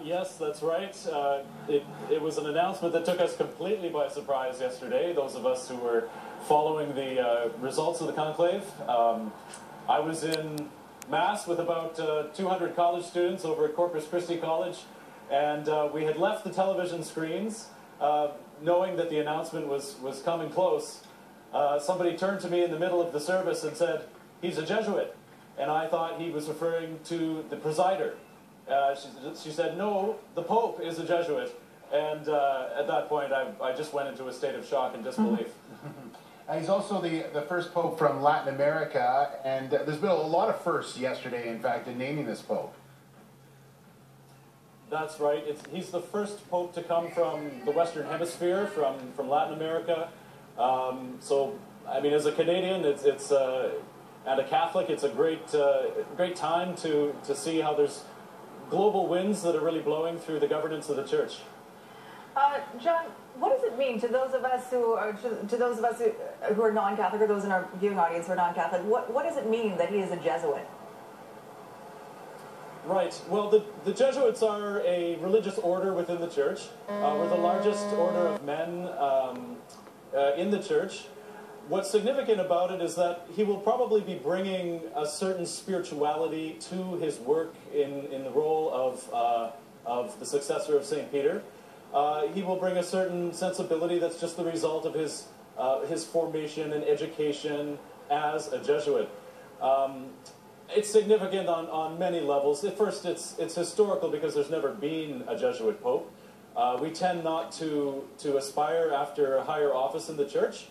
Yes, that's right. It was an announcement that took us completely by surprise yesterday, those of us who were following the results of the conclave. I was in Mass with about 200 college students over at Corpus Christi College, and we had left the television screens knowing that the announcement was coming close. Somebody turned to me in the middle of the service and said, "He's a Jesuit." And I thought he was referring to the presider. She said, "No, the Pope is a Jesuit." And at that point, I just went into a state of shock and disbelief. He's also the first Pope from Latin America, and there's been a lot of firsts yesterday, in fact, in naming this Pope. That's right. He's the first Pope to come from the Western Hemisphere, from Latin America. So, I mean, as a Canadian, and a Catholic, it's a great time to see how there's global winds that are really blowing through the governance of the Church. John, what does it mean to those of us who are non-Catholic, or those in our viewing audience who are non-Catholic? What does it mean that he is a Jesuit? Right. Well, the Jesuits are a religious order within the Church. We're the largest order of men in the Church. What's significant about it is that he will probably be bringing a certain spirituality to his work in the role of the successor of St. Peter. He will bring a certain sensibility that's just the result of his formation and education as a Jesuit. It's significant on many levels. At first, it's historical because there's never been a Jesuit pope. We tend not to aspire after a higher office in the Church.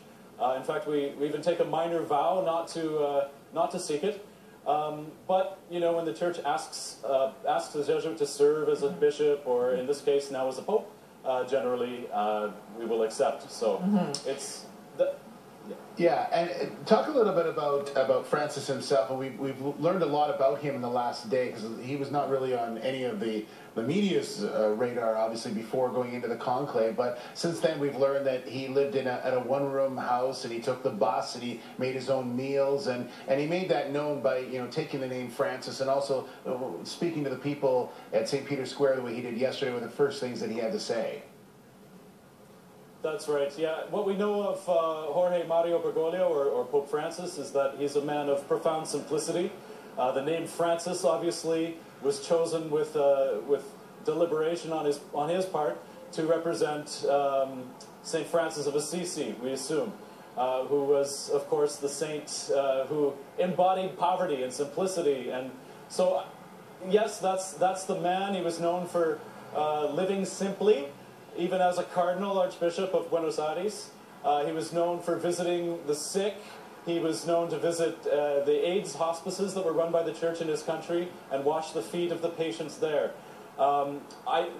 In fact, we even take a minor vow not to seek it. But you know, when the Church asks the Jesuit to serve as a bishop, or in this case now as a pope, generally we will accept. So it's yeah, and talk a little bit about Francis himself. And we've learned a lot about him in the last day, because he was not really on any of the media's radar, obviously, before going into the conclave. But since then, we've learned that he lived at a one-room house, and he took the bus, and he made his own meals, and he made that known by taking the name Francis, and also speaking to the people at St. Peter's Square the way he did yesterday were the first things that he had to say. That's right, yeah. What we know of Jorge Mario Bergoglio, or Pope Francis, is that he's a man of profound simplicity. The name Francis, obviously, was chosen with deliberation on his part to represent St. Francis of Assisi, we assume, who was, of course, the saint who embodied poverty and simplicity. And so, yes, that's the man. He was known for living simply. Even as a cardinal archbishop of Buenos Aires, he was known for visiting the sick. He was known to visit the AIDS hospices that were run by the Church in his country and wash the feet of the patients there.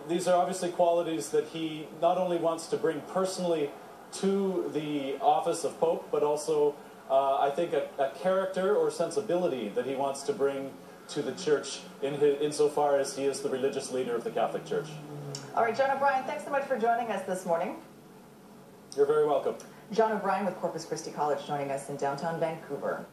These are obviously qualities that he not only wants to bring personally to the office of Pope, but also, I think, a character or sensibility that he wants to bring to the Church insofar as he is the religious leader of the Catholic Church. All right, John O'Brien, thanks so much for joining us this morning. You're very welcome. John O'Brien with Corpus Christi College joining us in downtown Vancouver.